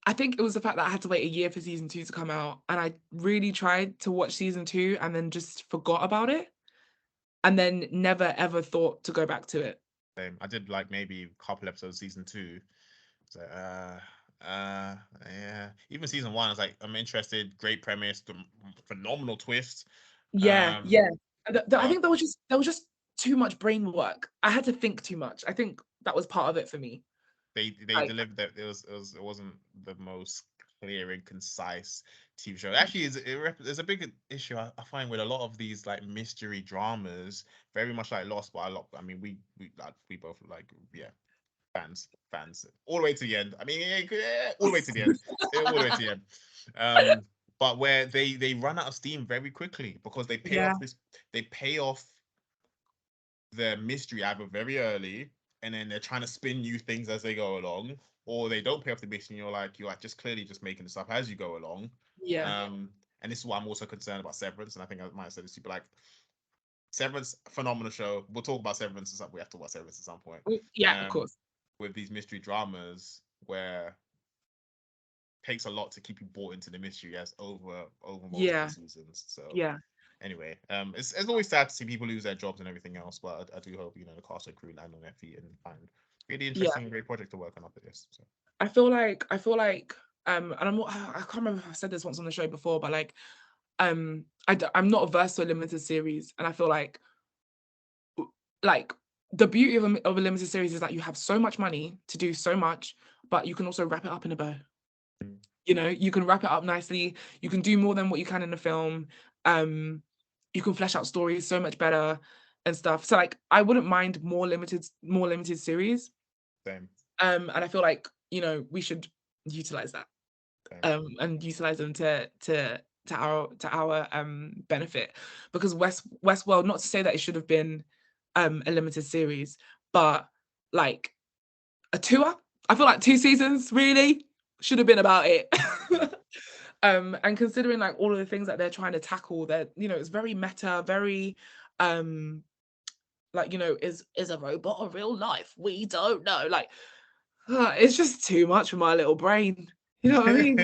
I think it was the fact that I had to wait a year for season 2 to come out, and I really tried to watch season 2 and then just forgot about it. and then never ever thought to go back to it. Same. I did like maybe a couple episodes of season 2. So yeah. Even season 1, I was like, I'm interested. Great premise, phenomenal twist. Yeah, Um, yeah. And I but think there was just too much brain work. I had to think too much. I think that was part of it for me. they Like, delivered that it wasn't the most clear and concise TV show. Actually, there's a big issue I find with a lot of these like mystery dramas, very much like Lost, but a lot. I mean, we both like, yeah, fans all the way to the end. I mean, yeah, all the way to the end, all the way to the end. But where they run out of steam very quickly because yeah, they pay off the mystery either very early, and then they're trying to spin new things as they go along, or they don't pay off the mystery and you're like just clearly just making this up as you go along. yeah, And this is why I'm also concerned about Severance, and I think I might have said this to you, but like Severance, phenomenal show. We'll talk about Severance at some, we have to talk about Severance at some point. yeah, of Um, course. with these mystery dramas where it takes a lot to keep you bought into the mystery as over multiple Yeah, seasons. So yeah, anyway, it's always sad to see people lose their jobs and everything else, but I do hope the cast and crew land on their feet and find really yeah. interesting, great project to work on after this. So I feel like, and I can't remember if I've said this once on the show before, but like, I'm not averse to a limited series, and I feel like the beauty of a limited series is that you have so much money to do so much, but you can also wrap it up in a bow. mm, You can wrap it up nicely. You can do more than what you can in a film. Um, you can flesh out stories so much better and stuff. So like, I wouldn't mind more limited series. same, And I feel like we should utilize that, same. and utilize them to our benefit, because Westworld, not to say that it should have been a limited series, but like a tour. I feel like 2 seasons really should have been about it. Mm, And considering like all of the things that they're trying to tackle, that it's very meta, very um like, is a robot a real life? We don't know. Like, it's just too much for my little brain. You know what I mean?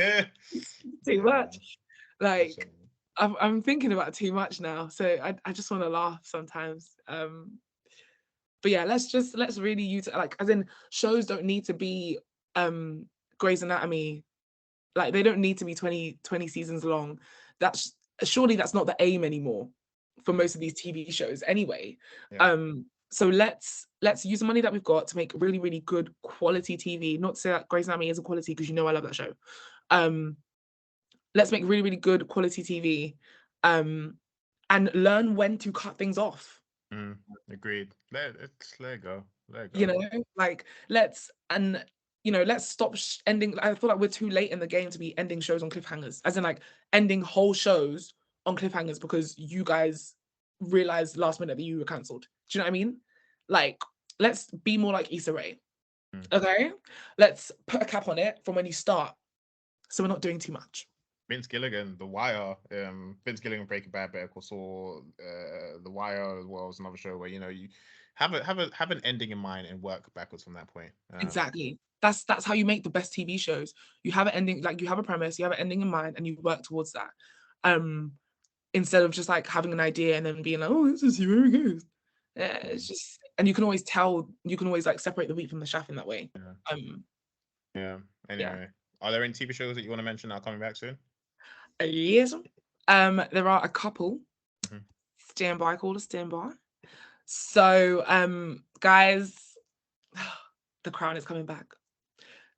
Too yeah, much. for sure. Like, I'm thinking about too much now, so I just want to laugh sometimes. But yeah, let's really use it, like, as in, shows don't need to be Grey's Anatomy. Like, they don't need to be 20 seasons long. That's surely that's not the aim anymore for Mm, most of these TV shows anyway. yeah, So let's use the money that we've got to make really, really good quality TV. Not to say that Grey's Anatomy isn't quality, because I love that show. Um, let's make really, really good quality TV, and learn when to cut things off. mm, agreed. Let it go, let it You go. know, like, let's stop ending. I feel like we're too late in the game to be ending shows on cliffhangers, as in like ending whole shows on cliffhangers because you guys realized last minute that you were cancelled. Do you know what I mean? Like, let's be more like Issa Rae. Mm. Okay, let's put a cap on it from when you start, so we're not doing too much. Vince Gilligan, The Wire, Vince Gilligan, Breaking Bad, Better Call Saul, The Wire as well is another show where you have an ending in mind and work backwards from that point. Exactly. That's how you make the best TV shows. You have an ending, like, you have a premise, you have an ending in mind, and you work towards that. Um, Instead of just like having an idea and then being like, oh, this is here it goes. Yeah, Mm, it's just, and you can always like separate the wheat from the chaff in that way. yeah, Um, yeah. yeah. Anyway, are there any TV shows that you want to mention that are coming back soon? Yes. There are a couple. Mhm. Stand by, call to stand by. So, guys, The Crown is coming back.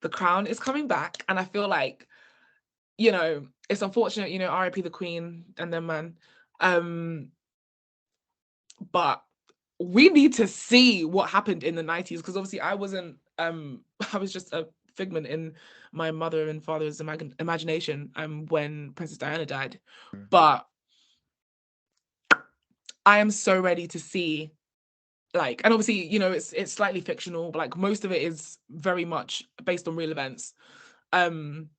The Crown is coming back, and I feel like, it's unfortunate, RIP the Queen and then man. Um, but we need to see what happened in the 90s, because obviously I wasn't I was just a figment in my mother and father's imagination when Princess Diana died. Mm. But I am so ready to see, like, and obviously, it's slightly fictional, but like most of it is very much based on real events. Um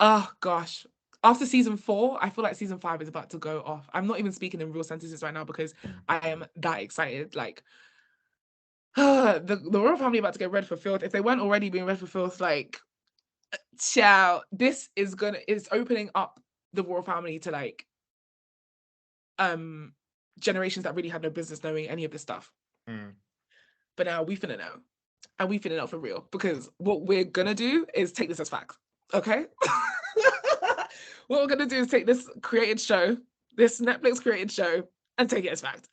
Oh gosh. After season 4, I feel like season 5 is about to go off. I'm not even speaking in real sentences right now because Mm. I am that excited. Like, the royal family about to get read for filth. If they weren't already being read for filth, like, ciao. This is it's opening up the royal family to like generations that really had no business knowing any of this stuff. But now we finna know. And we finna know for real. Because what we're gonna do is take this as fact. Okay? What we're gonna do is take this created show, this Netflix created show, and take it as fact.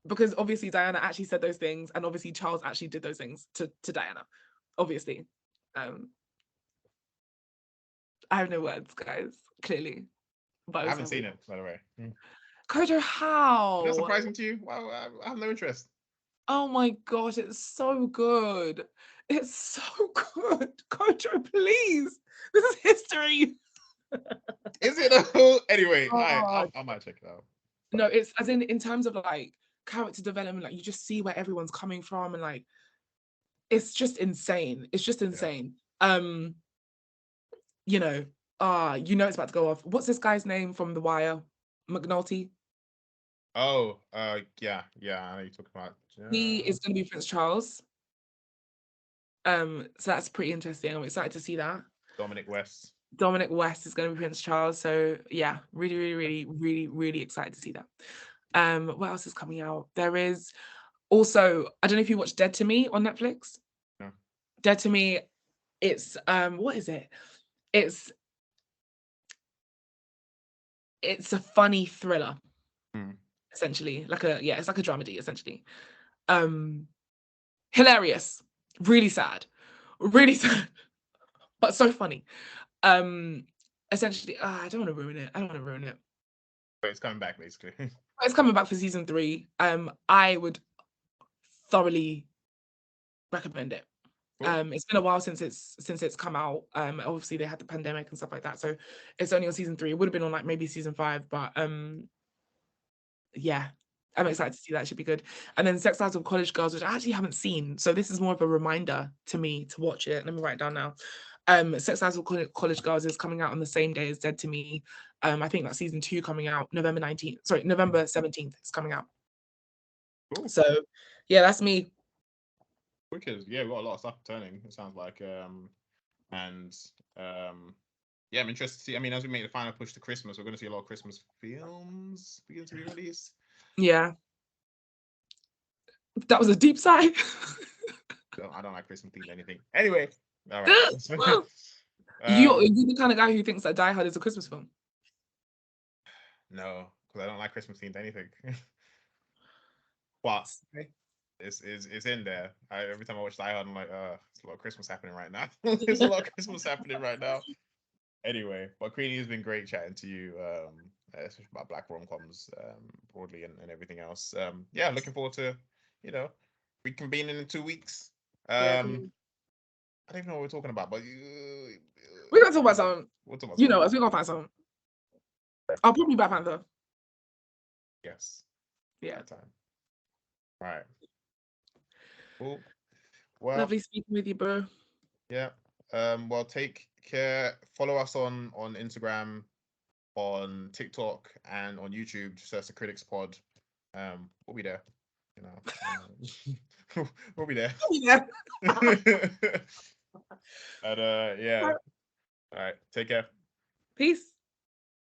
Because obviously Diana actually said those things, and obviously Charles actually did those things to Diana. Obviously. I have no words, guys, clearly. But I haven't seen it, by the way. Kojo, how? Is that surprising to you? Well, I have no interest. Oh my gosh, it's so good. It's so good. Kojo, please. This is history. Is it? Anyway, Oh. I might check it out. No, it's as in terms of like character development, like you just see where everyone's coming from, and like it's just insane. It's just insane. Yeah. You know, it's about to go off. What's this guy's name from The Wire? McNulty. Oh, yeah, I know you're talking about. He is going to be Prince Charles. So that's pretty interesting. I'm excited to see that. Dominic West is going to be Prince Charles. So yeah, really excited to see that. What else is coming out? There is also, I don't know if you watched Dead to Me on Netflix. No. Dead to Me, it's what is it? It's a funny thriller. Essentially, it's like a dramedy, essentially. Hilarious, really sad, but so funny. Essentially, I don't want to ruin it. But it's coming back, basically. It's coming back for season 3. I would thoroughly recommend it. Cool. It's been a while since it's come out. Obviously they had the pandemic and stuff like that, so it's only on season 3. It would have been on like maybe season 5, but yeah, I'm excited to see that. It should be good. And then Sex Lives of College Girls, which I actually haven't seen, so this is more of a reminder to me to watch it. Let me write it down now. Sex Lives of College Girls is coming out on the same day as Dead to Me. I think that's season 2 coming out November 17th. It's coming out. Cool. So yeah, that's me. Wicked. Yeah, we've got a lot of stuff turning, it sounds like. Yeah, I'm interested to see. I mean, as we make the final push to Christmas, we're going to see a lot of Christmas films begin to be released. Yeah. That was a deep sigh. I don't like Christmas themed anything. Anyway, all right. You're the kind of guy who thinks that Die Hard is a Christmas film. No, because I don't like Christmas themed anything. But it's in there. Every time I watch Die Hard, I'm like, there's a lot of Christmas happening right now. There's a lot of Christmas happening right now. Anyway, but Queenie, has been great chatting to you, especially about black rom-coms broadly and everything else. Yeah, looking forward to, reconvening in 2 weeks. I don't even know what we're talking about, but we're gonna talk about something. We'll talk about something. We're gonna find something. I'll probably Black Panther. Yes. Yeah. Time. All right. Cool. Well, lovely speaking with you, bro. Yeah. Well, take care. Follow us on Instagram, on TikTok, and on YouTube. Just search the Critics Pod. We'll be there. We'll be there. And yeah. All right. Take care. Peace.